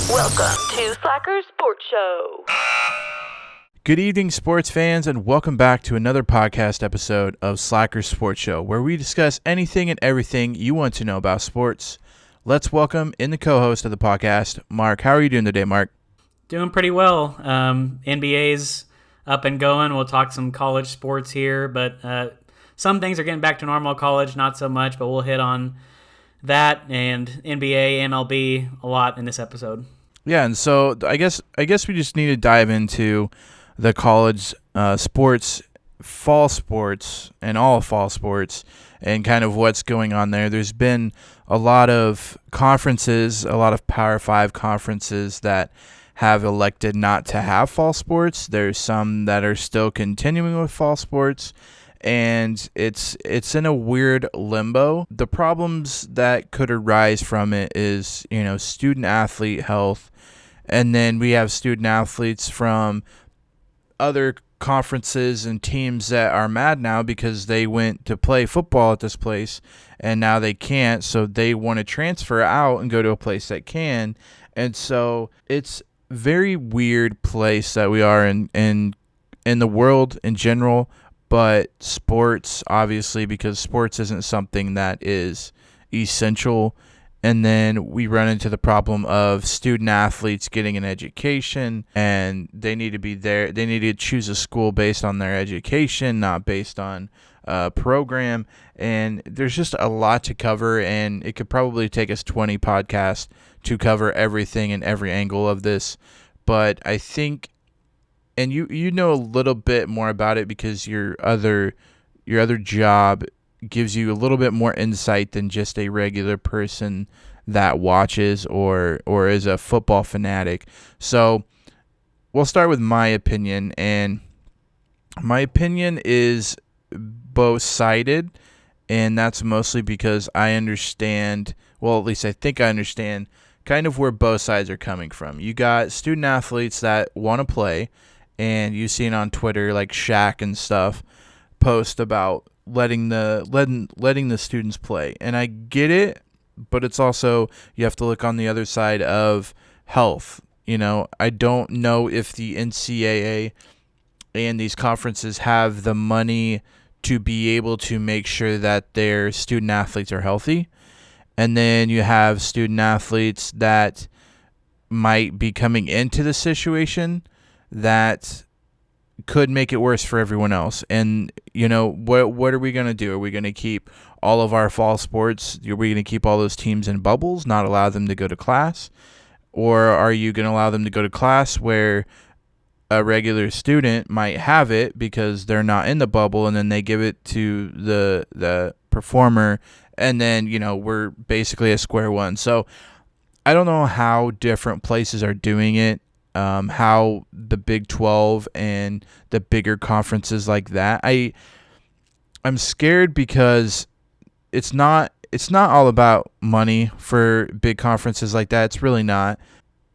Welcome to Slacker Sports Show. Good evening, sports fans, and welcome back to another podcast episode of Slacker Sports Show, where we discuss anything and everything you want to know about sports. Let's welcome in the co-host of the podcast, Mark. How are you doing today, Mark? Doing pretty well. NBA's up and going. We'll talk some college sports here, but some things are getting back to normal. College, not so much, but we'll hit on that and NBA, MLB a lot in this episode. Yeah, and so I guess we just need to dive into the college sports, fall sports, and all fall sports, and kind of what's going on there. There's been a lot of conferences, a lot of Power 5 conferences that have elected not to have fall sports. There's some that are still continuing with fall sports, and it's in a weird limbo. The problems that could arise from it is, student athlete health, and then we have student athletes from other conferences and teams that are mad now because they went to play football at this place and now they can't, so they want to transfer out and go to a place that can. And so it's a very weird place that we are in the world in general, but sports, obviously, because sports isn't something that is essential. And then we run into the problem of student athletes getting an education, and they need to be there. They need to choose a school based on their education, not based on a program. And there's just a lot to cover, and it could probably take us 20 podcasts to cover everything and every angle of this. But I think, and you know a little bit more about it because your other job gives you a little bit more insight than just a regular person that watches or is a football fanatic. So we'll start with my opinion, and my opinion is both-sided, and that's mostly because I understand, well, at least I think I understand kind of where both sides are coming from. You got student athletes that want to play, and you've seen on Twitter like Shaq and stuff post about letting the students play, and I get it, but it's also, you have to look on the other side of health. I don't know if the NCAA and these conferences have the money to be able to make sure that their student athletes are healthy, and then you have student athletes that might be coming into the situation that could make it worse for everyone else. And what are we going to do? Are we going to keep all of our fall sports? Are we going to keep all those teams in bubbles, not allow them to go to class? Or are you going to allow them to go to class where a regular student might have it because they're not in the bubble, and then they give it to the performer, and then we're basically at square one? So I don't know how different places are doing it. How the Big 12 and the bigger conferences like that. I'm scared because it's not all about money for big conferences like that. It's really not.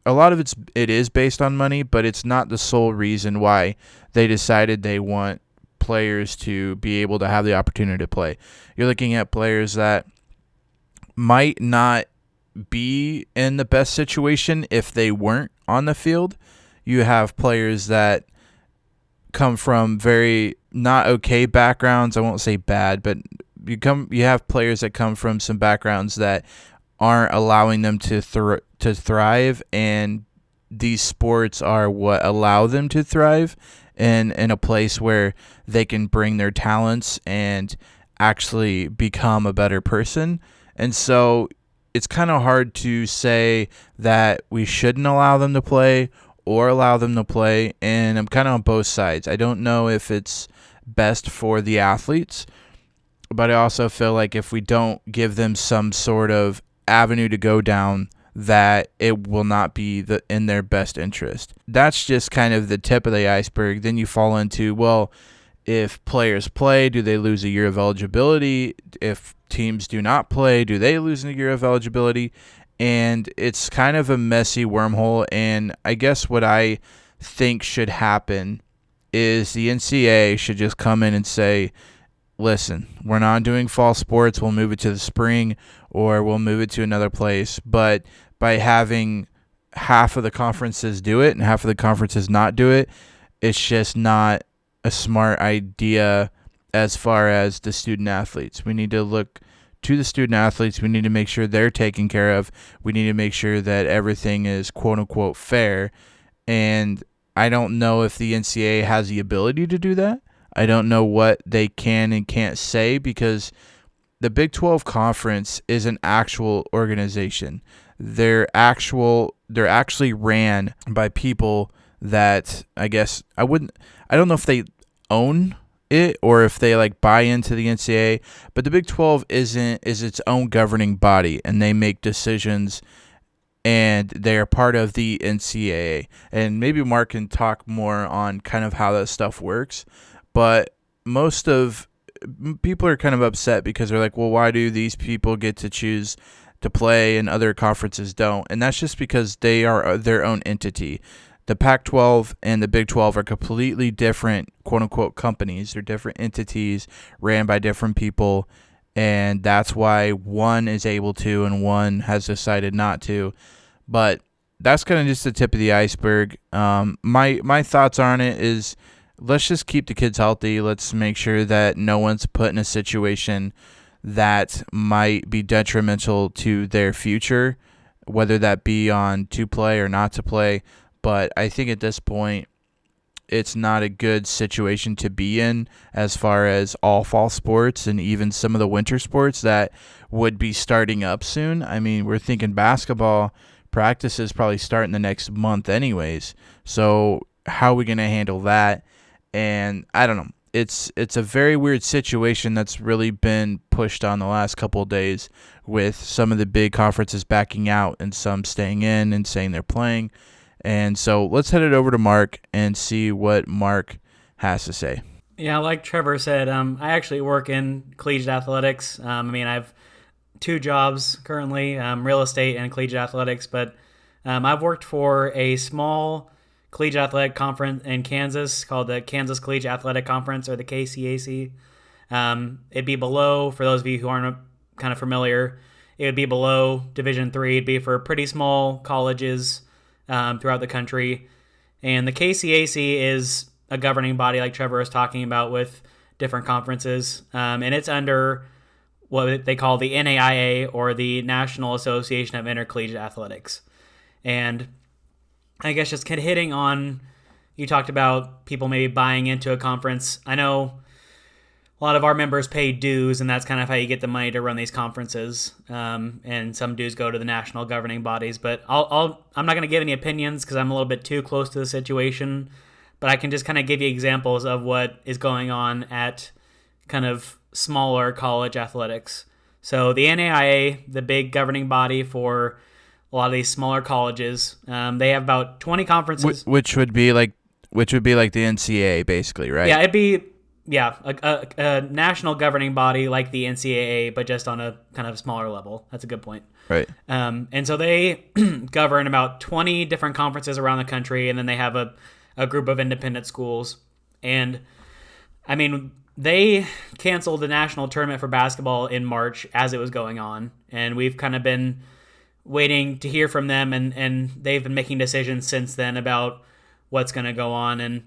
A lot of it is based on money, but it's not the sole reason why they decided they want players to be able to have the opportunity to play. You're looking at players that might not be in the best situation if they weren't on the field. You have players that come from very not okay backgrounds. I won't say bad, but you have players that come from some backgrounds that aren't allowing them to thrive, and these sports are what allow them to thrive in a place where they can bring their talents and actually become a better person. And so it's kind of hard to say that we shouldn't allow them to play or allow them to play, and I'm kind of on both sides. I don't know if it's best for the athletes, but I also feel like if we don't give them some sort of avenue to go down, that it will not be in their best interest. That's just kind of the tip of the iceberg. Then you fall into, well, if players play, do they lose a year of eligibility? If teams do not play, do they lose a year of eligibility? And it's kind of a messy wormhole. And I guess what I think should happen is the NCAA should just come in and say, listen, we're not doing fall sports. We'll move it to the spring, or we'll move it to another place. But by having half of the conferences do it and half of the conferences not do it, it's just not a smart idea as far as the student athletes. We need to look to the student athletes. We need to make sure they're taken care of. We need to make sure that everything is quote unquote fair. And I don't know if the NCAA has the ability to do that. I don't know what they can and can't say, because the Big 12 Conference is an actual organization. They're actually ran by people that I don't know if they own it or if they like buy into the NCAA, but the Big 12 is its own governing body, and they make decisions, and they are part of the NCAA. And maybe Mark can talk more on kind of how that stuff works, but most of people are kind of upset because they're like, well, why do these people get to choose to play and other conferences don't? And that's just because they are their own entity. The Pac-12 and the Big 12 are completely different, quote-unquote, companies. They're different entities ran by different people, and that's why one is able to and one has decided not to. But that's kind of just the tip of the iceberg. My thoughts on it is, let's just keep the kids healthy. Let's make sure that no one's put in a situation that might be detrimental to their future, whether that be on to play or not to play. But I think at this point, it's not a good situation to be in as far as all fall sports and even some of the winter sports that would be starting up soon. I mean, we're thinking basketball practices probably start in the next month anyways. So how are we going to handle that? And I don't know. It's a very weird situation that's really been pushed on the last couple of days, with some of the big conferences backing out and some staying in and saying they're playing. And so let's head it over to Mark and see what Mark has to say. Yeah, like Trevor said, I actually work in collegiate athletics. I have 2 jobs currently, real estate and collegiate athletics, but I've worked for a small collegiate athletic conference in Kansas called the Kansas Collegiate Athletic Conference, or the KCAC. It'd be below, for those of you who aren't kind of familiar, it would be below Division III. It'd be for pretty small colleges throughout the country. And the KCAC is a governing body, like Trevor was talking about, with different conferences. And it's under what they call the NAIA, or the National Association of Intercollegiate Athletics. And I guess just kind of hitting on, you talked about people maybe buying into a conference. I know a lot of our members pay dues, and that's kind of how you get the money to run these conferences. And some dues go to the national governing bodies. But I'm not going to give any opinions because I'm a little bit too close to the situation. But I can just kind of give you examples of what is going on at kind of smaller college athletics. So the NAIA, the big governing body for a lot of these smaller colleges, they have about 20 conferences, which would be like the NCAA, basically, right? Yeah, it'd be a national governing body like the NCAA, but just on a kind of smaller level. That's a good point. Right. And so they govern about 20 different conferences around the country, and then they have a group of independent schools. And I mean, they canceled the national tournament for basketball in March as it was going on, and we've kind of been waiting to hear from them, and they've been making decisions since then about what's going to go on. And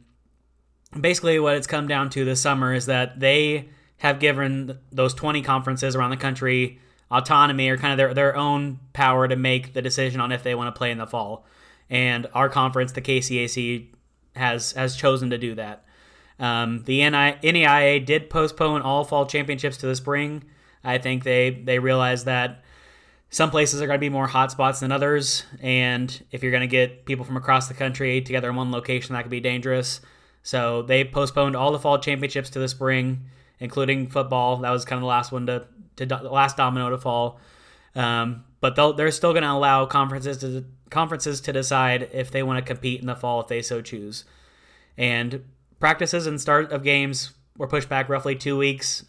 basically what it's come down to this summer is that they have given those 20 conferences around the country autonomy, or kind of their own power to make the decision on if they want to play in the fall. And our conference, the KCAC, has chosen to do that. The NAIA did postpone all fall championships to the spring. I think they realized that some places are going to be more hotspots than others, and if you're going to get people from across the country together in one location, that could be dangerous. So they postponed all the fall championships to the spring, including football. That was kind of the last one the last domino to fall. But they're still going to allow conferences to decide if they want to compete in the fall if they so choose. And practices and start of games were pushed back roughly 2 weeks.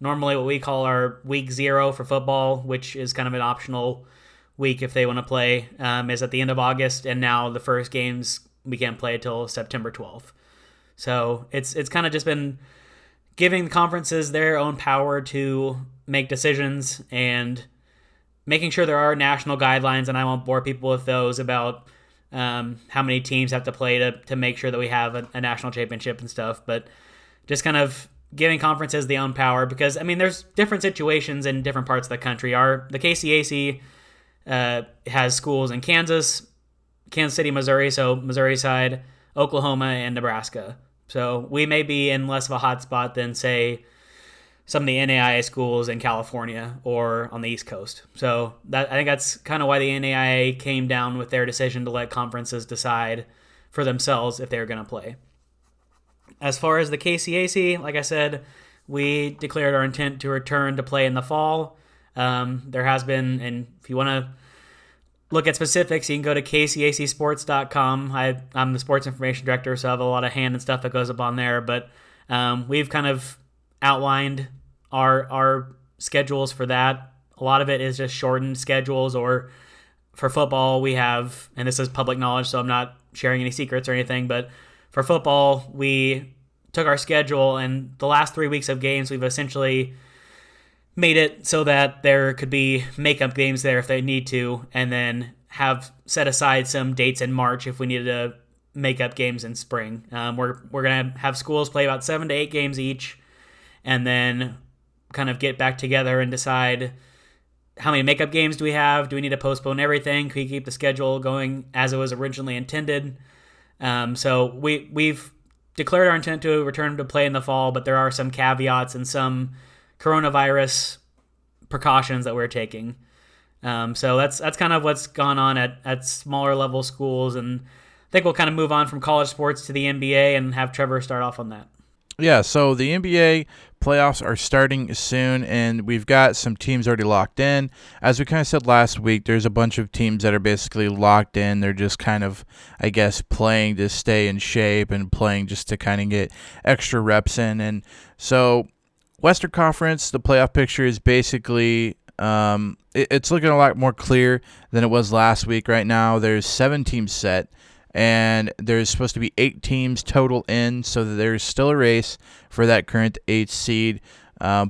Normally what we call our week 0 for football, which is kind of an optional week if they want to play, is at the end of August, and now the first games we can't play until September 12th. So it's kind of just been giving conferences their own power to make decisions and making sure there are national guidelines, and I won't bore people with those about how many teams have to play to make sure that we have a national championship and stuff, but just kind of giving conferences their own power, because there's different situations in different parts of the country. The KCAC has schools in Kansas City, Missouri, so Missouri side, Oklahoma, and Nebraska. So we may be in less of a hot spot than, say, some of the NAIA schools in California or on the East Coast. So I think that's kind of why the NAIA came down with their decision to let conferences decide for themselves if they're going to play. As far as the KCAC, like I said, we declared our intent to return to play in the fall. There has been, and if you want to look at specifics, you can go to kcacsports.com. I'm the sports information director, so I have a lot of hand and stuff that goes up on there. But we've kind of outlined our schedules for that. A lot of it is just shortened schedules, or for football we have, and this is public knowledge, so I'm not sharing any secrets or anything, but for football we took our schedule, and the last 3 weeks of games we've essentially made it so that there could be makeup games there if they need to, and then have set aside some dates in March if we needed to make up games in spring. We're going to have schools play about 7 to 8 games each, and then kind of get back together and decide how many makeup games do we have? Do we need to postpone everything? Can we keep the schedule going as it was originally intended? So we've declared our intent to return to play in the fall, but there are some caveats and some coronavirus precautions that we're taking. So that's kind of what's gone on at smaller level schools, and I think we'll kind of move on from college sports to the NBA and have Trevor start off on that. Yeah, so the NBA playoffs are starting soon, and we've got some teams already locked in. As we kind of said last week, there's a bunch of teams that are basically locked in. They're just kind of, I guess, playing to stay in shape and playing just to kind of get extra reps in. And so Western Conference, the playoff picture is basically it's looking a lot more clear than it was last week. Right now, there's 7 teams set, and there's supposed to be 8 teams total in, so that there's still a race for that current 8th seed.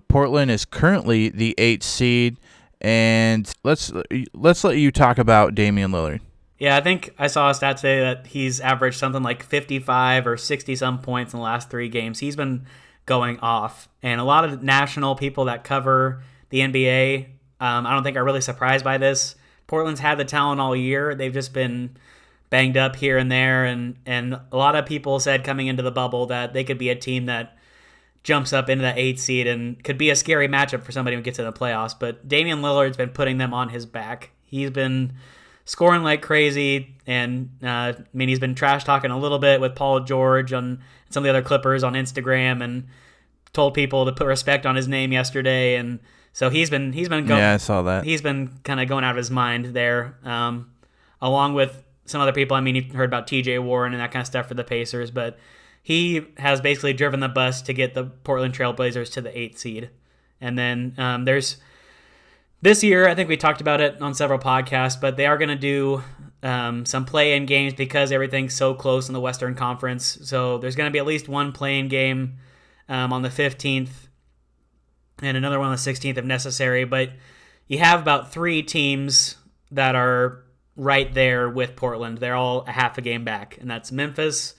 Portland is currently the 8th seed, and let's let you talk about Damian Lillard. Yeah, I think I saw a stat today that he's averaged something like 55 or 60-some points in the last 3 games. He's been going off, and a lot of national people that cover the NBA, I don't think are really surprised by this. Portland's had the talent all year. They've just been banged up here and there, and a lot of people said coming into the bubble that they could be a team that jumps up into the 8th seed and could be a scary matchup for somebody who gets in the playoffs. But Damian Lillard's been putting them on his back. He's been scoring like crazy, and he's been trash talking a little bit with Paul George on some of the other Clippers on Instagram, and told people to put respect on his name yesterday. And so he's been going. Yeah, I saw that. He's been kind of going out of his mind there, along with some other people. You've heard about TJ Warren and that kind of stuff for the Pacers, but he has basically driven the bus to get the Portland Trailblazers to the 8th seed. And then there's this year, I think we talked about it on several podcasts, but they are going to do some play-in games because everything's so close in the Western Conference. So there's going to be at least one play-in game on the 15th and another one on the 16th if necessary. But you have about 3 teams that are right there with Portland. They're all a half a game back, and that's Memphis,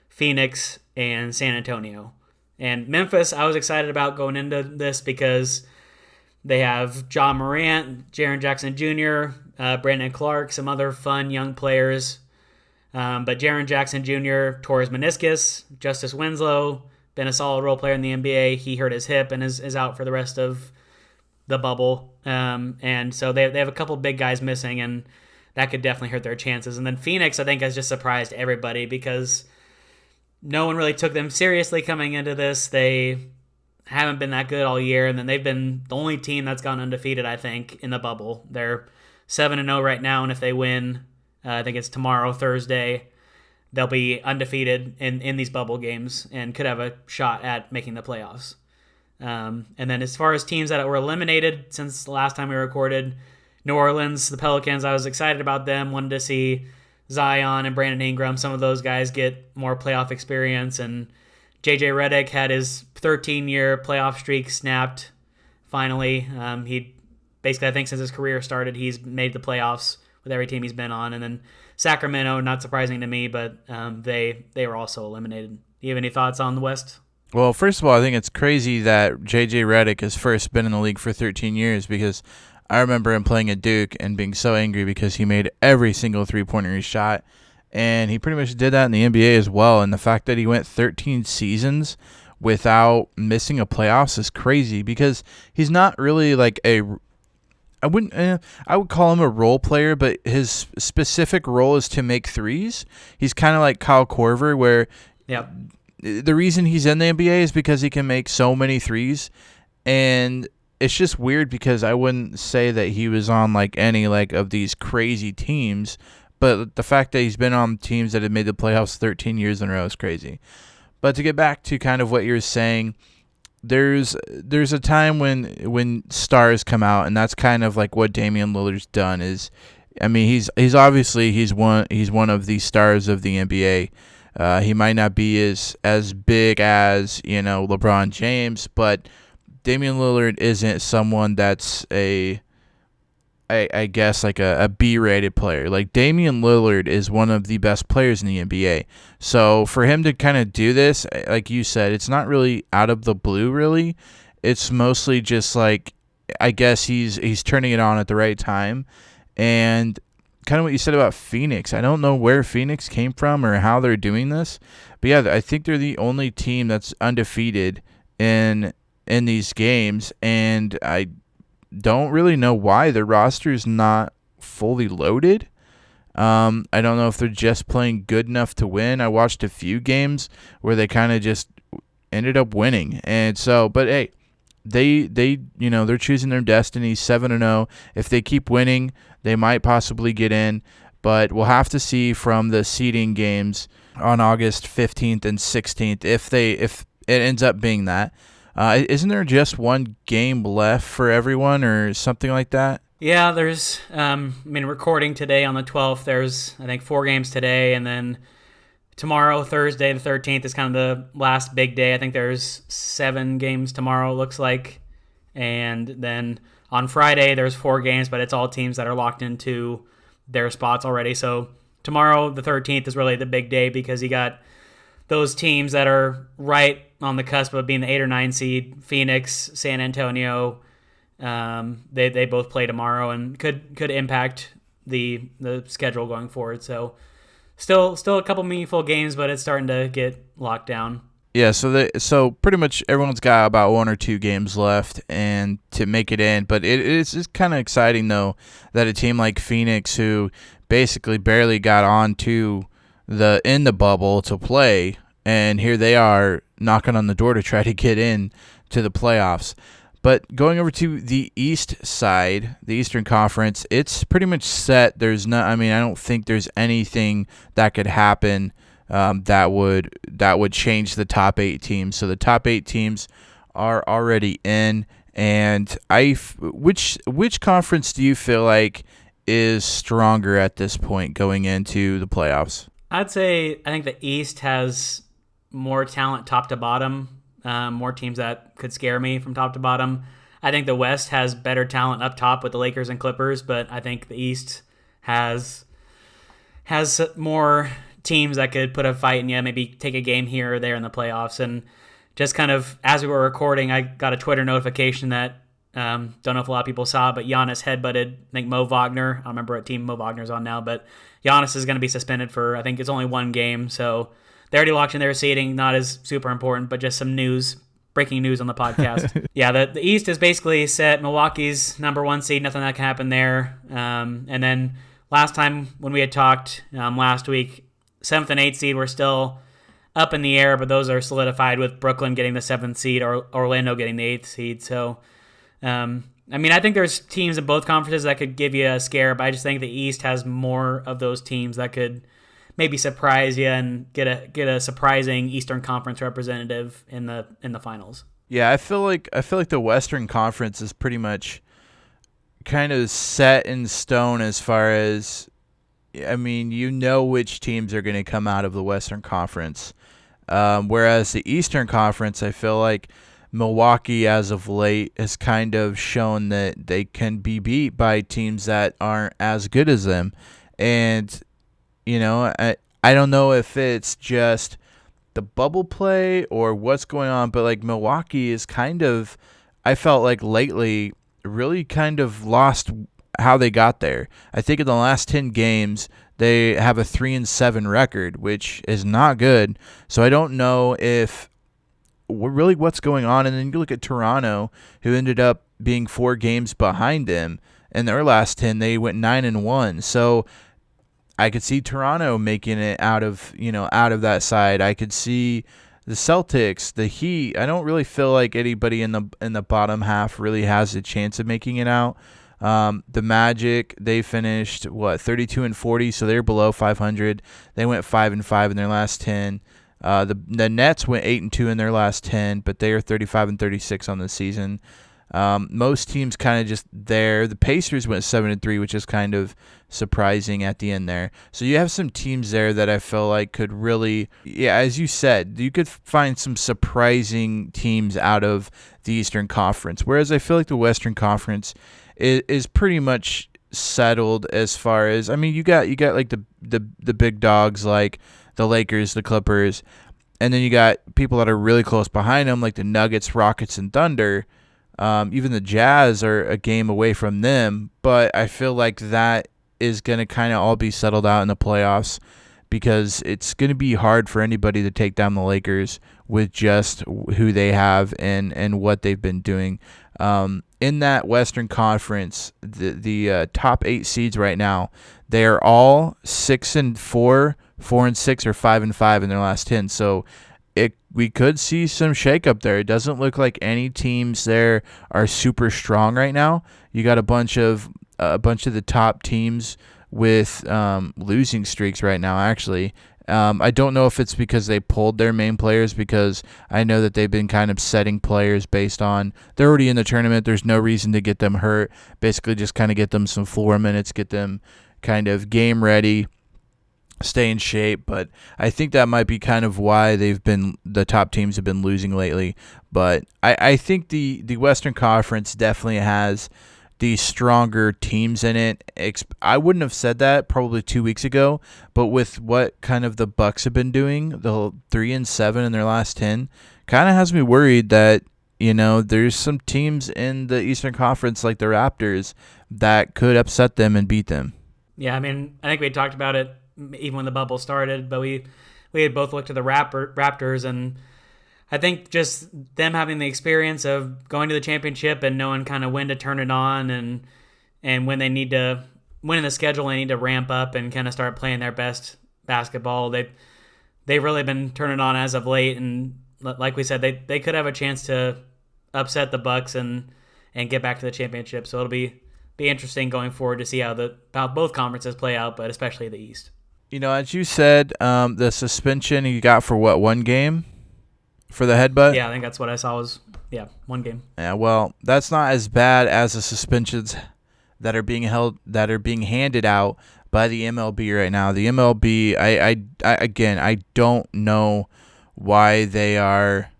Phoenix, and San Antonio. And Memphis, I was excited about going into this because they have John Morant, Jaren Jackson Jr., Brandon Clark, some other fun young players. But Jaren Jackson Jr. tore his meniscus. Justice Winslow, been a solid role player in the NBA. He hurt his hip and is out for the rest of the bubble. And so they have a couple big guys missing, and that could definitely hurt their chances. And then Phoenix, I think, has just surprised everybody because no one really took them seriously coming into this. They haven't been that good all year, and then they've been the only team that's gone undefeated, I think, in the bubble. They're 7-0 right now, and if they win, I think it's tomorrow, Thursday, they'll be undefeated in these bubble games and could have a shot at making the playoffs. And then as far as teams that were eliminated since the last time we recorded, New Orleans, the Pelicans, I was excited about them. Wanted to see Zion and Brandon Ingram, some of those guys get more playoff experience. And JJ Redick had his 13-year playoff streak snapped finally. He basically, I think since his career started, he's made the playoffs with every team he's been on. And then Sacramento, not surprising to me, but they were also eliminated. Do you have any thoughts on the West? Well, first of all, I think it's crazy that J.J. Redick has first been in the league for 13 years because I remember him playing at Duke and being so angry because he made every single three-pointer he shot. And he pretty much did that in the NBA as well. And the fact that he went 13 seasons without missing a playoffs is crazy because he's not really like I would call him a role player, but his specific role is to make threes. He's kind of like Kyle Korver, where the reason he's in the NBA is because he can make so many threes. And it's just weird because I wouldn't say that he was on like any like of these crazy teams, but the fact that he's been on teams that have made the playoffs 13 years in a row is crazy. But to get back to kind of what you're saying, there's a time when stars come out, and that's kind of like what Damian Lillard's done. He's obviously one of the stars of the NBA. He might not be as big as LeBron James, but Damian Lillard isn't someone that's I guess like a B-rated player. Like Damian Lillard is one of the best players in the NBA. So for him to kind of do this, like you said, it's not really out of the blue really. It's mostly just like I guess he's turning it on at the right time. And kind of what you said about Phoenix. I don't know where Phoenix came from or how they're doing this. But yeah, I think they're the only team that's undefeated in these games, and I don't really know why their roster is not fully loaded. I don't know if they're just playing good enough to win. I watched a few games where they kind of just ended up winning, and so. But hey, they're choosing their destiny. 7-0. If they keep winning, they might possibly get in. But we'll have to see from the seeding games on August 15th and 16th if it ends up being that. Isn't there just one game left for everyone or something like that? Yeah, there's, recording today on the 12th, there's, I think, 4 games today, and then tomorrow, Thursday, the 13th, is kind of the last big day. I think there's 7 games tomorrow, it looks like. And then on Friday, there's 4 games, but it's all teams that are locked into their spots already. So tomorrow, the 13th, is really the big day because you got those teams that are right on the cusp of being the 8 or 9 seed, Phoenix, San Antonio. They both play tomorrow and could impact the schedule going forward. So still a couple meaningful games, but it's starting to get locked down. Yeah, so pretty much everyone's got about 1 or 2 games left and to make it in. But it's kind of exciting though that a team like Phoenix, who basically barely got onto in the bubble to play, and here they are knocking on the door to try to get in to the playoffs. But going over to the East side, the Eastern Conference, it's pretty much set. I don't think there's anything that could happen that would change the top 8 teams. So the top 8 teams are already in. And which conference do you feel like is stronger at this point going into the playoffs? I think the East has more talent top to bottom, more teams that could scare me from top to bottom. I think the West has better talent up top with the Lakers and Clippers, but I think the East has more teams that could put a fight and maybe take a game here or there in the playoffs. And just kind of as we were recording, I got a Twitter notification that don't know if a lot of people saw, but Giannis headbutted, I think, Mo Wagner. I don't remember what team Mo Wagner's on now, but Giannis is going to be suspended for, I think it's only 1 game. So they already locked in their seeding, not as super important, but just some breaking news on the podcast. Yeah, the East is basically set. Milwaukee's number 1 seed, nothing that can happen there. And then last time when we had talked last week, 7th and 8th seed were still up in the air, but those are solidified with Brooklyn getting the 7th seed or Orlando getting the 8th seed. So, I think there's teams in both conferences that could give you a scare, but I just think the East has more of those teams that could maybe surprise you and get a surprising Eastern Conference representative in the finals. Yeah, I feel like the Western Conference is pretty much kind of set in stone as far as, which teams are going to come out of the Western Conference. Whereas the Eastern Conference, I feel like Milwaukee, as of late, has kind of shown that they can be beat by teams that aren't as good as them. And, I don't know if it's just the bubble play or what's going on, but like Milwaukee is kind of, I felt like lately, really kind of lost how they got there. I think in the last 10 games, they have a 3-7 record, which is not good. So I don't know if really what's going on. And then you look at Toronto, who ended up being 4 games behind them. In their last 10, they went 9-1. So I could see Toronto making it out of that side. I could see the Celtics, the Heat. I don't really feel like anybody in the bottom half really has a chance of making it out. The Magic, they finished 32-40, so they're below 500. They went 5-5 in their last 10. The Nets went 8-2 in their last 10, but they are 35-36 on the season. Most teams kind of just there. The Pacers went 7-3, which is kind of surprising at the end there. So you have some teams there that I feel like could really, as you said, you could find some surprising teams out of the Eastern Conference. Whereas I feel like the Western Conference is pretty much settled as far as, I mean, you got like the big dogs like the Lakers, the Clippers, and then you got people that are really close behind them like the Nuggets, Rockets, and Thunder. Even the Jazz are a game away from them, but I feel like that is going to kind of all be settled out in the playoffs because it's going to be hard for anybody to take down the Lakers with just who they have and what they've been doing. In that Western Conference, the top 8 seeds right now, they are all 6-4, 4-6, or 5-5 in their last 10. So we could see some shakeup there. It doesn't look like any teams there are super strong right now. You got a bunch of the top teams with losing streaks right now, actually. I don't know if it's because they pulled their main players, because I know that they've been kind of setting players based on they're already in the tournament. There's no reason to get them hurt. Basically just kind of get them some floor minutes, get them kind of game ready, stay in shape. But I think that might be kind of why the top teams have been losing lately. But I think the Western Conference definitely has the stronger teams in it. I wouldn't have said that probably 2 weeks ago, but with what kind of the Bucks have been doing, the 3-7 in their last 10, kind of has me worried that, there's some teams in the Eastern Conference like the Raptors that could upset them and beat them. Yeah, I mean, I think we talked about it even when the bubble started, but we had both looked at the Raptors, and I think just them having the experience of going to the championship and knowing kind of when to turn it on and when they need to, when in the schedule they need to ramp up and kind of start playing their best basketball. They've really been turning on as of late, and like we said, they could have a chance to upset the Bucks and get back to the championship. So it'll be interesting going forward to see how both conferences play out, but especially the East. As you said, the suspension you got for one game? For the headbutt? Yeah, I think that's what I saw was, 1 game. Yeah, well, that's not as bad as the suspensions that are being handed out by the MLB right now. The MLB, I don't know why they are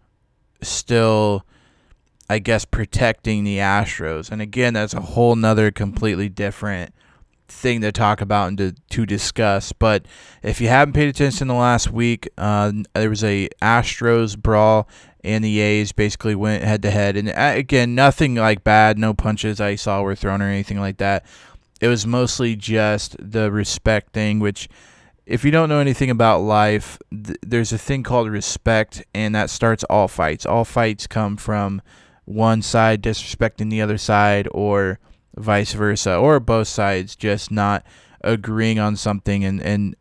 still, I guess, protecting the Astros. And again, that's a whole nother completely different thing to talk about and to discuss. But if you haven't paid attention the last week, there was a Astros brawl and the A's basically went head to head. And again, nothing like bad, no punches I saw were thrown or anything like that. It was mostly just the respect thing, which if you don't know anything about life, there's a thing called respect, and that starts all fights. All fights come from one side disrespecting the other side, or vice versa, or both sides just not agreeing on something and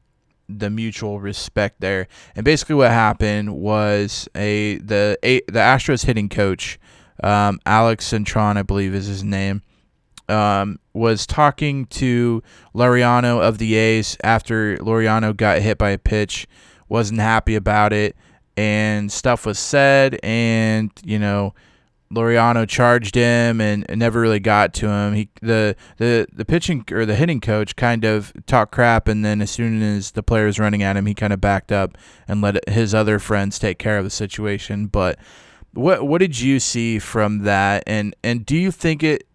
the mutual respect there. And basically what happened was the Astros hitting coach, Alex Cintron, I believe is his name, was talking to Laureano of the A's after Laureano got hit by a pitch, wasn't happy about it, and stuff was said, and Laureano charged him and never really got to him. The pitching or the hitting coach kind of talked crap, and then as soon as the player was running at him, he kind of backed up and let his other friends take care of the situation. But What did you see from that? And do you think it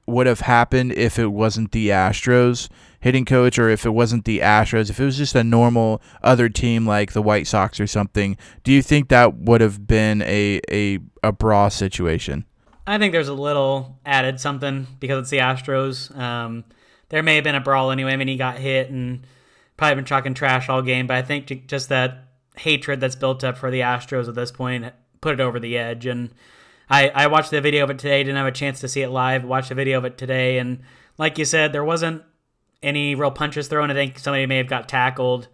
would have happened if it wasn't the Astros hitting coach, or if it wasn't the Astros, if it was just a normal other team like the White Sox or something? Do you think that would have been a brawl situation? I think there's a little added something because it's the Astros. There may have been a brawl anyway. I mean, he got hit and probably been talking trash all game, but I think just that hatred that's built up for the Astros at this point put it over the edge. And I watched the video of it today, didn't have a chance to see it live, watched the video of it today, and like you said, there wasn't any real punches thrown. I think somebody may have got tackled,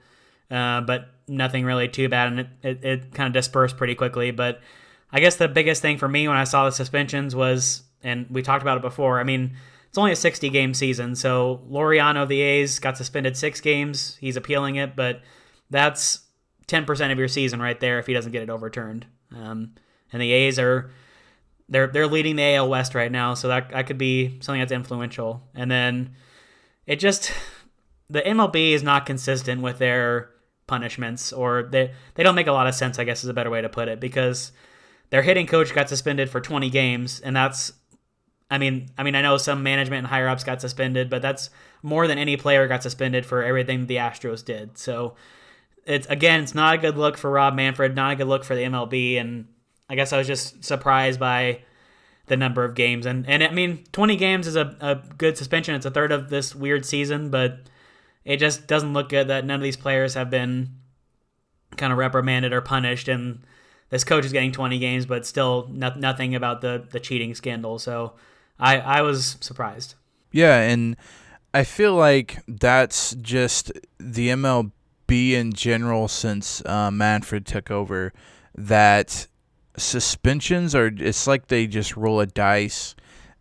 but nothing really too bad, and it kind of dispersed pretty quickly. But I guess the biggest thing for me when I saw the suspensions was, and we talked about it before, I mean, it's only a 60-game season, so Laureano of the A's got suspended 6 games. He's appealing it, but that's 10% of your season right there if he doesn't get it overturned. And the A's they're leading the AL West right now, so that could be something that's influential. And then the MLB is not consistent with their punishments, or they don't make a lot of sense, I guess is a better way to put it, because their hitting coach got suspended for 20 games, and that's, I mean, I know some management and higher ups got suspended, but that's more than any player got suspended for everything the Astros did. So it's not a good look for Rob Manfred, not a good look for the MLB, and I guess I was just surprised by the number of games. And I mean, 20 games is a good suspension. It's a third of this weird season, but it just doesn't look good that none of these players have been kind of reprimanded or punished, and this coach is getting 20 games, but still nothing about the cheating scandal. So I was surprised. Yeah, and I feel like that's just the MLB in general since Manfred took over, that suspensions it's like they just roll a dice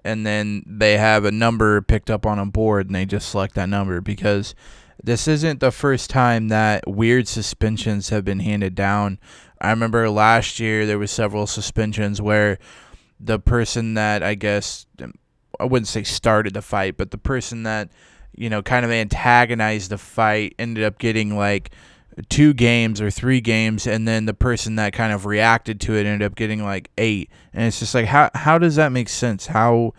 and then they have a number picked up on a board and they just select that number, because this isn't the first time that weird suspensions have been handed down. I remember last year there was several suspensions where the person that, I guess, I wouldn't say started the fight, but the person that, kind of antagonized the fight ended up getting like 2 games or 3 games, and then the person that kind of reacted to it ended up getting like 8. And it's just like, how does that make sense? How,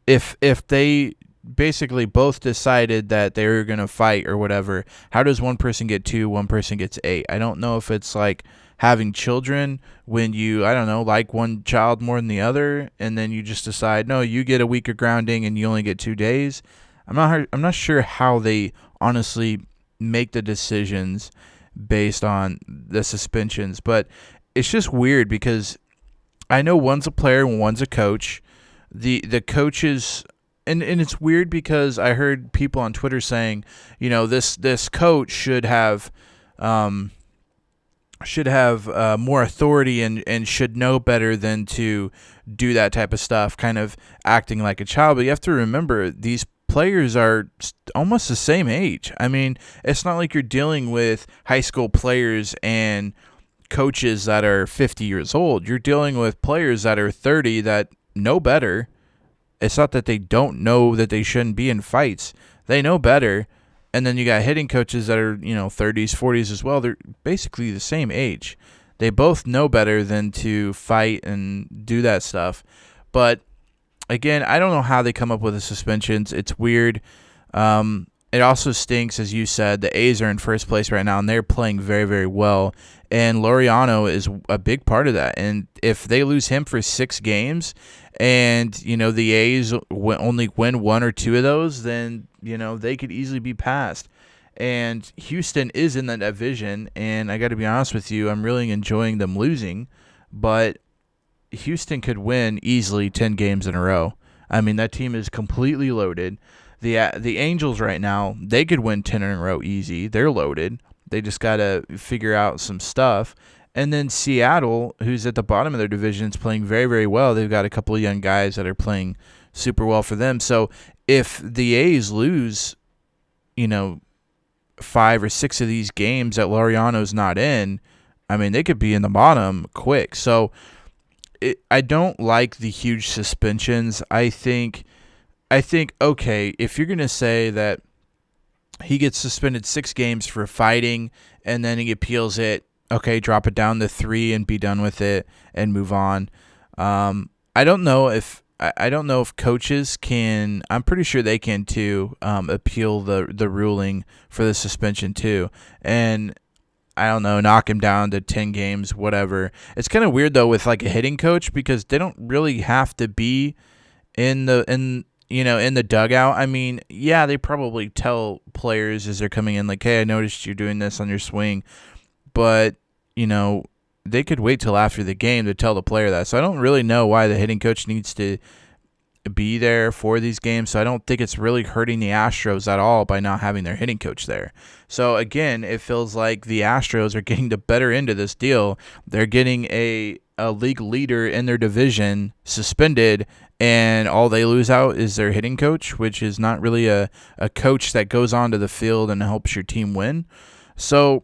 if they basically both decided that they were going to fight or whatever, how does one person get 2, one person gets 8? I don't know if it's like having children when you, I don't know, like one child more than the other, and then you just decide, no, you get a week of grounding and you only get 2 days. I'm not sure how they honestly make the decisions based on the suspensions, but it's just weird because I know one's a player and one's a coach. The coaches, and it's weird because I heard people on Twitter saying, this coach should have more authority and should know better than to do that type of stuff, kind of acting like a child. But you have to remember, these players are almost the same age. I mean, it's not like you're dealing with high school players and coaches that are 50 years old. You're dealing with players that are 30 that know better. It's not that they don't know that they shouldn't be in fights. They know better. And then you got hitting coaches that are, 30s, 40s as well. They're basically the same age. They both know better than to fight and do that stuff. But again, I don't know how they come up with the suspensions. It's weird. It also stinks, as you said. The A's are in first place right now, and they're playing very, very well. And Laureano is a big part of that. And if they lose him for 6 games and, the A's only win 1 or 2 of those, then, they could easily be passed. And Houston is in that division, and I got to be honest with you, I'm really enjoying them losing. But Houston could win easily 10 games in a row. I mean, that team is completely loaded. The Angels right now, they could win 10 in a row easy. They're loaded. They just got to figure out some stuff. And then Seattle, who's at the bottom of their division, is playing very, very well. They've got a couple of young guys that are playing super well for them. So if the A's lose, 5 or 6 of these games that Laureano's not in, I mean, they could be in the bottom quick. So I don't like the huge suspensions. I think, okay, if you're going to say that he gets suspended 6 games for fighting and then he appeals it, okay, drop it down to 3 and be done with it and move on. I don't know if coaches can. I'm pretty sure they can too. Appeal the ruling for the suspension too, and I don't know, knock him down to 10 games, whatever. It's kind of weird though with like a hitting coach because they don't really have to be in the dugout. I mean, yeah, they probably tell players as they're coming in like, "Hey, I noticed you're doing this on your swing," but they could wait till after the game to tell the player that. So I don't really know why the hitting coach needs to be there for these games. So I don't think it's really hurting the Astros at all by not having their hitting coach there. So again, it feels like the Astros are getting the better end of this deal. They're getting a league leader in their division suspended, and all they lose out is their hitting coach, which is not really a coach that goes onto the field and helps your team win. So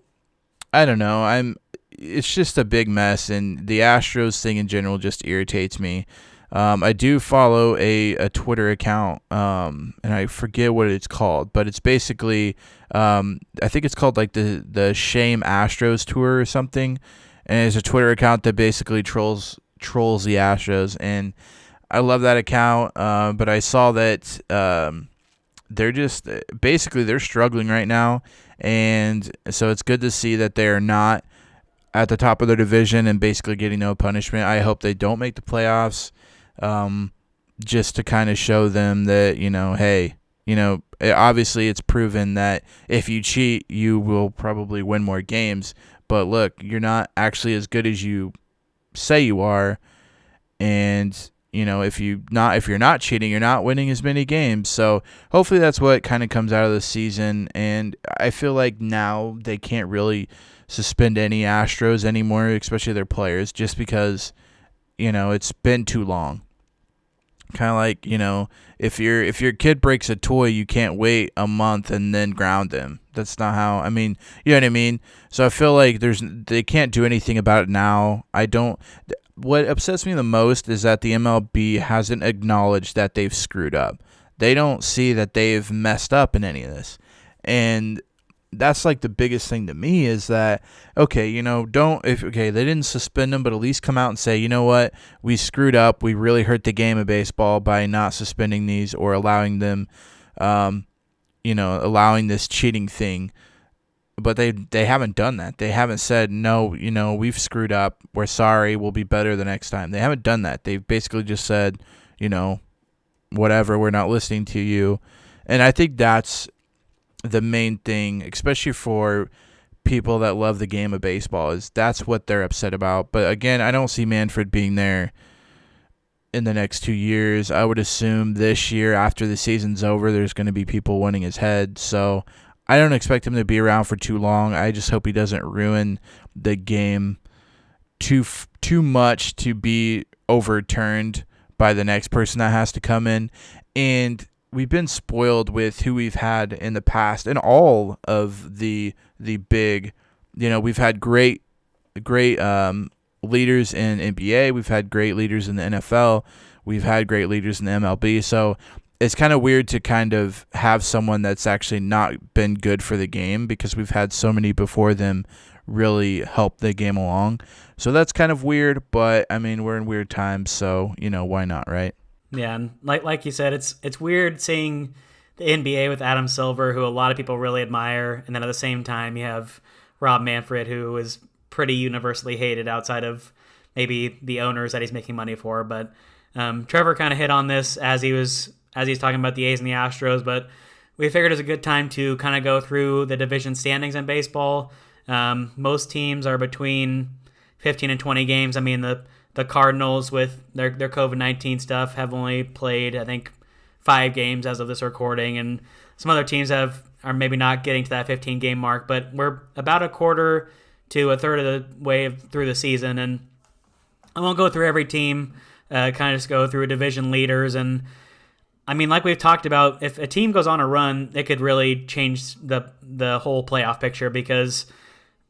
I don't know. It's just a big mess, and the Astros thing in general just irritates me. I do follow a Twitter account, and I forget what it's called, but it's basically, I think it's called like the Shame Astros Tour or something, and it's a Twitter account that basically trolls the Astros, and I love that account, but I saw that they're just basically they're struggling right now, and so it's good to see that they're not at the top of their division and basically getting no punishment. I hope they don't make the playoffs. Just to kind of show them that, hey, obviously it's proven that if you cheat, you will probably win more games. But look, you're not actually as good as you say you are. And, if you're not cheating, you're not winning as many games. So hopefully that's what kind of comes out of the season. And I feel like now they can't really suspend any Astros anymore, especially their players, just because, it's been too long. Kind of like, if your kid breaks a toy, you can't wait a month and then ground them. That's not how. You know what I mean. So I feel like they can't do anything about it now. What upsets me the most is that the MLB hasn't acknowledged that they've screwed up. They don't see that they've messed up in any of this, and that's like the biggest thing to me is that, okay, they didn't suspend them, but at least come out and say, you know what, we screwed up. We really hurt the game of baseball by not suspending these or allowing them, allowing this cheating thing. But they haven't done that. They haven't said, no, we've screwed up. We're sorry. We'll be better the next time. They haven't done that. They've basically just said, whatever, we're not listening to you. And I think that's the main thing, especially for people that love the game of baseball, is that's what they're upset about. But again, I don't see Manfred being there in the next 2 years. I would assume this year, after the season's over, there's going to be people wanting his head. So I don't expect him to be around for too long. I just hope he doesn't ruin the game too much to be overturned by the next person that has to come in. And we've been spoiled with who we've had in the past, and all of the big, we've had great leaders in NBA. We've had great leaders in the NFL. We've had great leaders in the MLB. So it's kind of weird to kind of have someone that's actually not been good for the game, because we've had so many before them really help the game along. So that's kind of weird, but we're in weird times, so why not, right? Yeah, and like you said, it's weird seeing the NBA with Adam Silver, who a lot of people really admire, and then at the same time you have Rob Manfred, who is pretty universally hated outside of maybe the owners that he's making money for. But Trevor kind of hit on this as he's talking about the A's and the Astros, but we figured it was a good time to kind of go through the division standings in baseball. Most teams are between 15 and 20 games. The Cardinals, with their COVID-19 stuff, have only played, I think, 5 games as of this recording, and some other teams are maybe not getting to that 15-game mark, but we're about a quarter to a third of the way through the season, and I won't go through every team, kind of just go through division leaders, and like we've talked about, if a team goes on a run, it could really change the whole playoff picture, because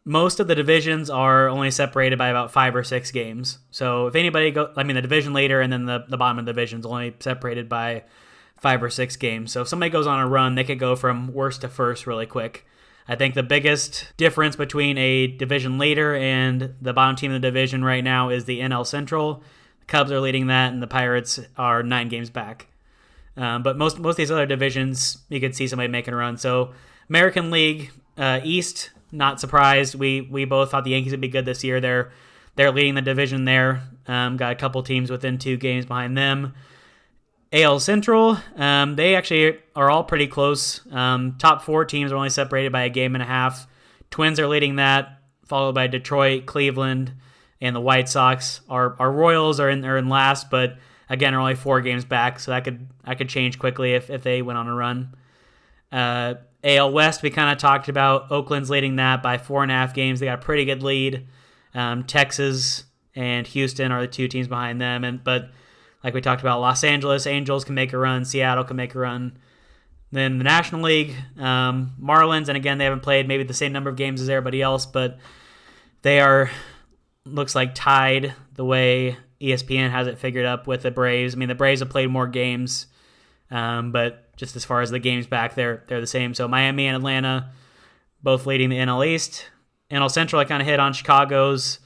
most of the divisions are only separated by about 5 or 6 games. So if anybody the division leader and then the bottom of the division is only separated by 5 or 6 games. So if somebody goes on a run, they could go from worst to first really quick. I think the biggest difference between a division leader and the bottom team of the division right now is the NL Central. The Cubs are leading that, and the Pirates are 9 games back. But most of these other divisions, you could see somebody making a run. So American League East, not surprised. We both thought the Yankees would be good this year. They're leading the division there. Got a couple teams within 2 games behind them. AL Central, they actually are all pretty close. Top 4 teams are only separated by a game and a half. Twins are leading that, followed by Detroit, Cleveland, and the White Sox. Our Royals are in last, but again, are only 4 games back, so that could change quickly if they went on a run. AL West, we kind of talked about. Oakland's leading that by 4.5 games. They got a pretty good lead. Texas and Houston are the 2 teams behind them, but like we talked about, Los Angeles Angels can make a run. Seattle can make a run. Then the National League, Marlins, and again, they haven't played maybe the same number of games as everybody else, but they are, looks like, tied the way ESPN has it figured up with the Braves. I mean, the Braves have played more games, but just as far as the games back, they're the same. So Miami and Atlanta both leading the NL East. NL Central, I kind of hit on. Chicago's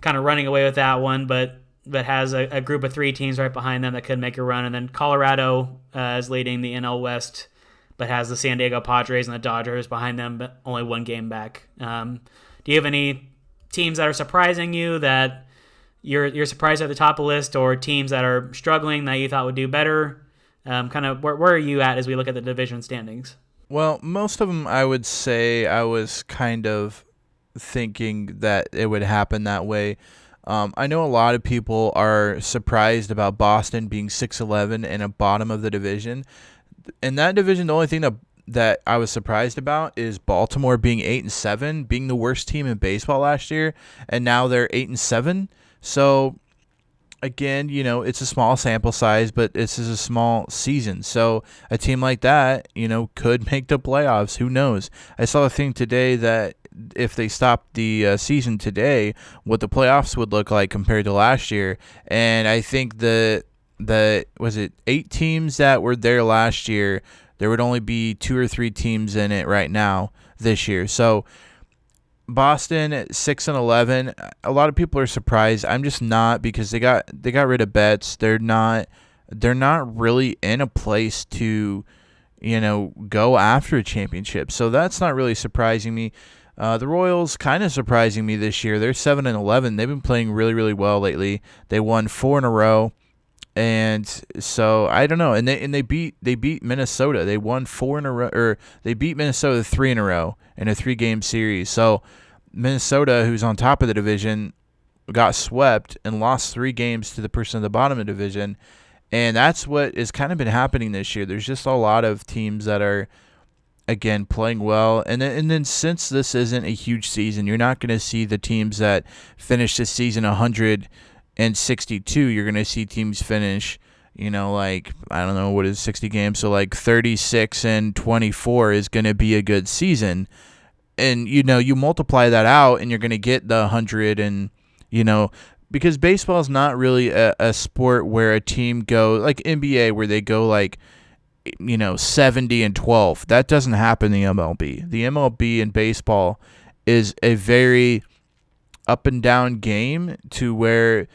kind of running away with that one, but has a group of 3 teams right behind them that could make a run. And then Colorado is leading the NL West, but has the San Diego Padres and the Dodgers behind them, but only 1 game back. Do you have any teams that are surprising you that you're surprised at the top of the list, or teams that are struggling that you thought would do better? Kind of where are you at as we look at the division standings? Well, most of them I would say I was kind of thinking that it would happen that way. I know a lot of people are surprised about Boston being 6-11 and a bottom of the division. In that division, the only thing that I was surprised about is Baltimore being 8-7, being the worst team in baseball last year, and now they're 8-7. So again, it's a small sample size, but this is a small season. So a team like that, could make the playoffs. Who knows? I saw a thing today that if they stopped the season today, what the playoffs would look like compared to last year. And I think was it 8 teams that were there last year, there would only be 2 or 3 teams in it right now this year. So Boston at 6-11, a lot of people are surprised. I'm just not, because they got rid of Betts. They're not really in a place to go after a championship. So that's not really surprising me. The Royals kind of surprising me this year. They're 7-11. They've been playing really, really well lately. They won 4 in a row, and so I don't know. And they beat Minnesota. They won 4 in a row, or they beat Minnesota 3 in a row in a 3-game series. So Minnesota, who's on top of the division, got swept and lost 3 games to the person at the bottom of the division, and that's what has kind of been happening this year. There's just a lot of teams that are, again, playing well. And then since this isn't a huge season, you're not going to see the teams that finish the season 162. You're going to see teams finish, like, I don't know, what is 60 games? So like 36-24 is going to be a good season. And, you multiply that out and you're going to get the 100 and, because baseball is not really a sport where a team goes, like NBA, where they go like, 70-12. That doesn't happen in the MLB. The MLB in baseball is a very up and down game, to where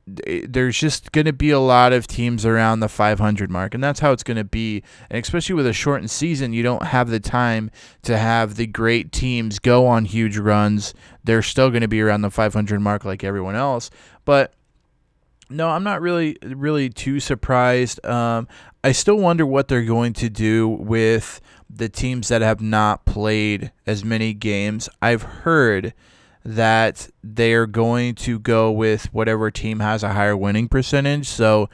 there's just going to be a lot of teams around the 500 mark, and that's how it's going to be. And especially with a shortened season, you don't have the time to have the great teams go on huge runs. They're still going to be around the 500 mark like everyone else. But no, I'm not really too surprised. I still wonder what they're going to do with the teams that have not played as many games. I've heard that they're going to go with whatever team has a higher winning percentage. So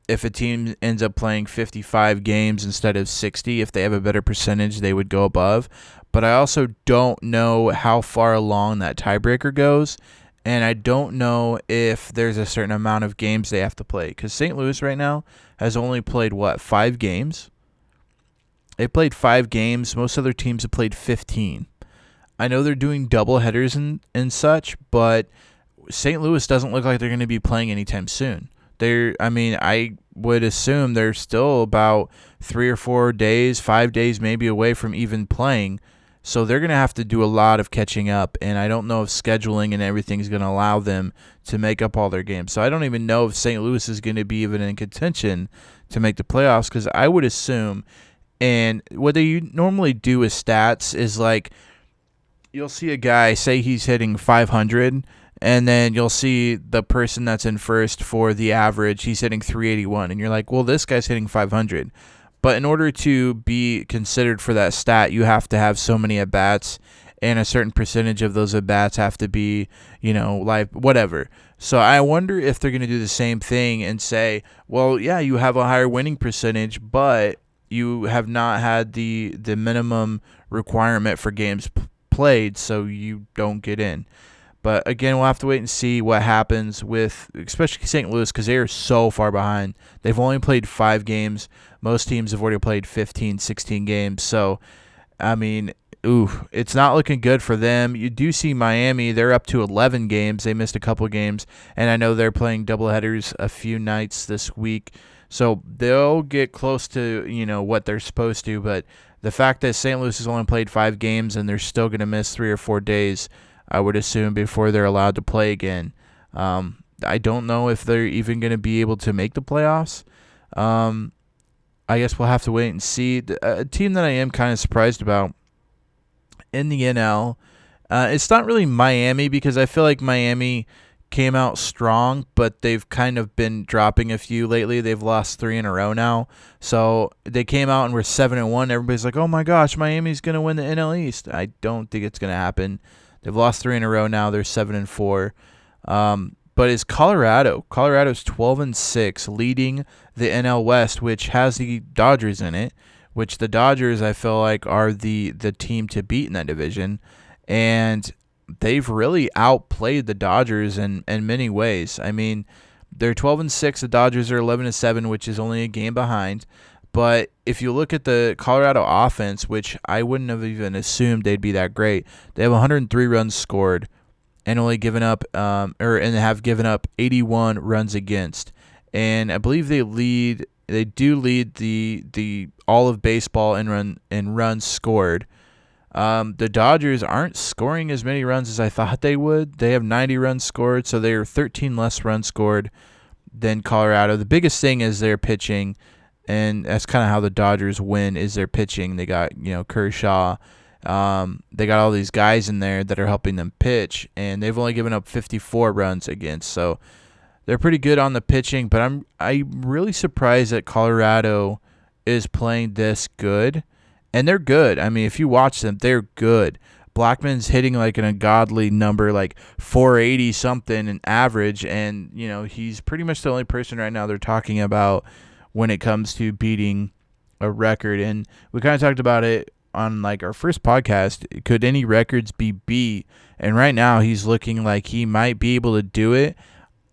if a team ends up playing 55 games instead of 60, if they have a better percentage, they would go above. But I also don't know how far along that tiebreaker goes. And I don't know if there's a certain amount of games they have to play. Because St. Louis right now has only played, 5 games? They played 5 games. Most other teams have played 15. I know they're doing double headers and such, but St. Louis doesn't look like they're going to be playing anytime soon. I would assume they're still about 3 or 4 days, 5 days maybe away from even playing. So they're going to have to do a lot of catching up, and I don't know if scheduling and everything is going to allow them to make up all their games. So I don't even know if St. Louis is going to be even in contention to make the playoffs, because I would assume, and what they normally do with stats is like you'll see a guy say he's hitting 500, and then you'll see the person that's in first for the average, he's hitting 381, and you're like, well, this guy's hitting 500. But in order to be considered for that stat, you have to have so many at-bats, and a certain percentage of those at-bats have to be, like whatever. So I wonder if they're going to do the same thing and say, well, yeah, you have a higher winning percentage, but you have not had the minimum requirement for games played, so you don't get in. But again, we'll have to wait and see what happens with, especially St. Louis, because they are so far behind. They've only played 5 games. Most teams have already played 15, 16 games. So, I mean, it's not looking good for them. You do see Miami, they're up to 11 games. They missed a couple games, and I know they're playing doubleheaders a few nights this week. So they'll get close to, what they're supposed to. But the fact that St. Louis has only played 5 games and they're still going to miss 3 or 4 days, I would assume, before they're allowed to play again. I don't know if they're even going to be able to make the playoffs. I guess we'll have to wait and see. A team that I am kind of surprised about in the NL, it's not really Miami, because I feel like Miami came out strong, but they've kind of been dropping a few lately. They've lost 3 in a row now. So they came out and were 7-1. Everybody's like, oh my gosh, Miami's going to win the NL East. I don't think it's going to happen. They've lost 3 in a row now. They're 7-4. But it's Colorado. Colorado's 12-6, leading the NL West, which has the Dodgers in it, which the Dodgers, I feel like, are the team to beat in that division. And they've really outplayed the Dodgers in many ways. I mean, they're 12-6. The Dodgers are 11-7, which is only a game behind. But if you look at the Colorado offense, which I wouldn't have even assumed they'd be that great, they have 103 runs scored and only given up, and have given up 81 runs against. And I believe they do lead the all of baseball in runs scored. The Dodgers aren't scoring as many runs as I thought they would. They have 90 runs scored, so they are 13 less runs scored than Colorado. The biggest thing is their pitching. And that's kind of how the Dodgers win, is their pitching. They got, Kershaw. They got all these guys in there that are helping them pitch, and they've only given up 54 runs against. So they're pretty good on the pitching, but I'm really surprised that Colorado is playing this good. And they're good. I mean, if you watch them, they're good. Blackman's hitting like an ungodly number, like 480 something in average, and he's pretty much the only person right now they're talking about when it comes to beating a record. And we kind of talked about it on like our first podcast. Could any records be beat? And right now he's looking like he might be able to do it.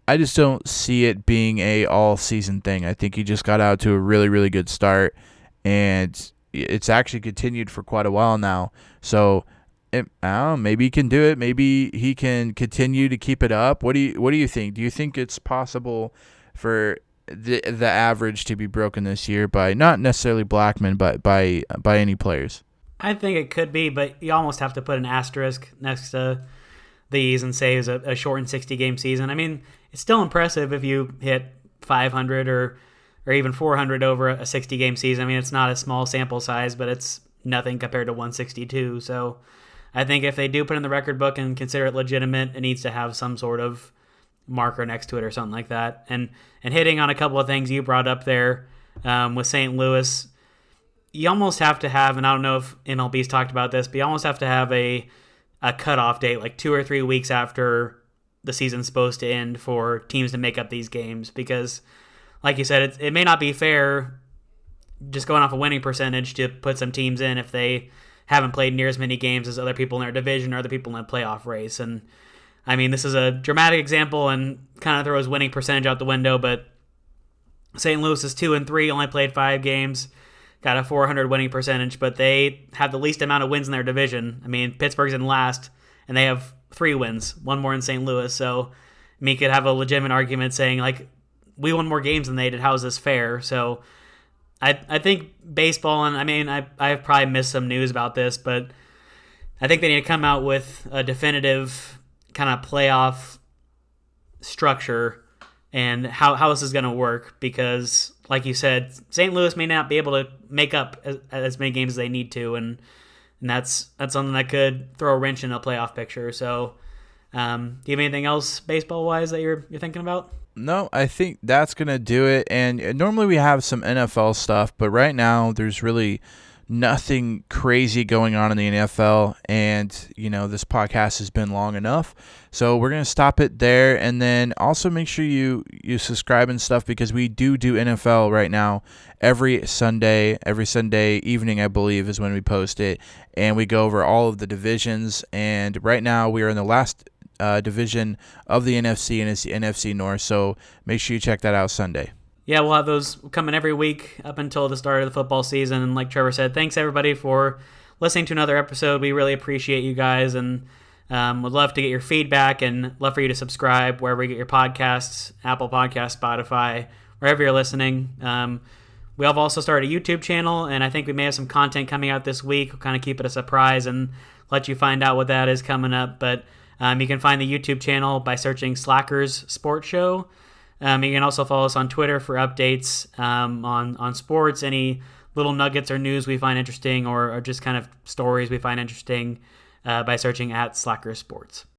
I just don't see it being a all season thing. I think he just got out to a really, really good start, and it's actually continued for quite a while now. So I don't know, maybe he can do it. Maybe he can continue to keep it up. What do you think? Do you think it's possible for the average to be broken this year by not necessarily Blackman, but by any players? I think it could be, but you almost have to put an asterisk next to these and say it's a shortened 60-game season. I mean, it's still impressive if you hit 500 or even 400 over a 60-game season. I mean, it's not a small sample size, but it's nothing compared to 162. So I think if they do put in the record book and consider it legitimate, it needs to have some sort of marker next to it or something like that. And hitting on a couple of things you brought up there with St. Louis, you almost have to have, and I don't know if MLB's talked about this, but you almost have to have a cutoff date, like 2 or 3 weeks after the season's supposed to end, for teams to make up these games. Because, like you said, it may not be fair just going off a winning percentage to put some teams in if they haven't played near as many games as other people in their division or other people in a playoff race. And I mean, this is a dramatic example and kind of throws winning percentage out the window, but St. Louis is 2-3, only played 5 games, got a 400 winning percentage, but they have the least amount of wins in their division. I mean, Pittsburgh's in last, and they have 3 wins, 1 more than St. Louis. So, I mean, you could have a legitimate argument saying, like, we won more games than they did. How is this fair? So, I think baseball, and I mean, I've probably missed some news about this, but I think they need to come out with a definitive kind of playoff structure and how this is going to work, because, like you said, St. Louis may not be able to make up as many games as they need to, and that's something that could throw a wrench in a playoff picture. So, do you have anything else baseball-wise that you're thinking about? No, I think that's going to do it. And normally we have some NFL stuff, but right now there's really nothing crazy going on in the NFL. And, this podcast has been long enough. So we're going to stop it there. And then also make sure you subscribe and stuff, because we do NFL right now every Sunday evening, I believe, is when we post it. And we go over all of the divisions. And right now we are in the last division of the NFC, and it's the NFC North. So make sure you check that out Sunday. Yeah, we'll have those coming every week up until the start of the football season. And like Trevor said, thanks everybody for listening to another episode. We really appreciate you guys, and would love to get your feedback, and love for you to subscribe wherever you get your podcasts, Apple Podcasts, Spotify, wherever you're listening. We have also started a YouTube channel, and I think we may have some content coming out this week. We'll kind of keep it a surprise and let you find out what that is coming up. But you can find the YouTube channel by searching Slackers Sports Show. You can also follow us on Twitter for updates on sports, any little nuggets or news we find interesting, or just kind of stories we find interesting by searching @Slackers Sports.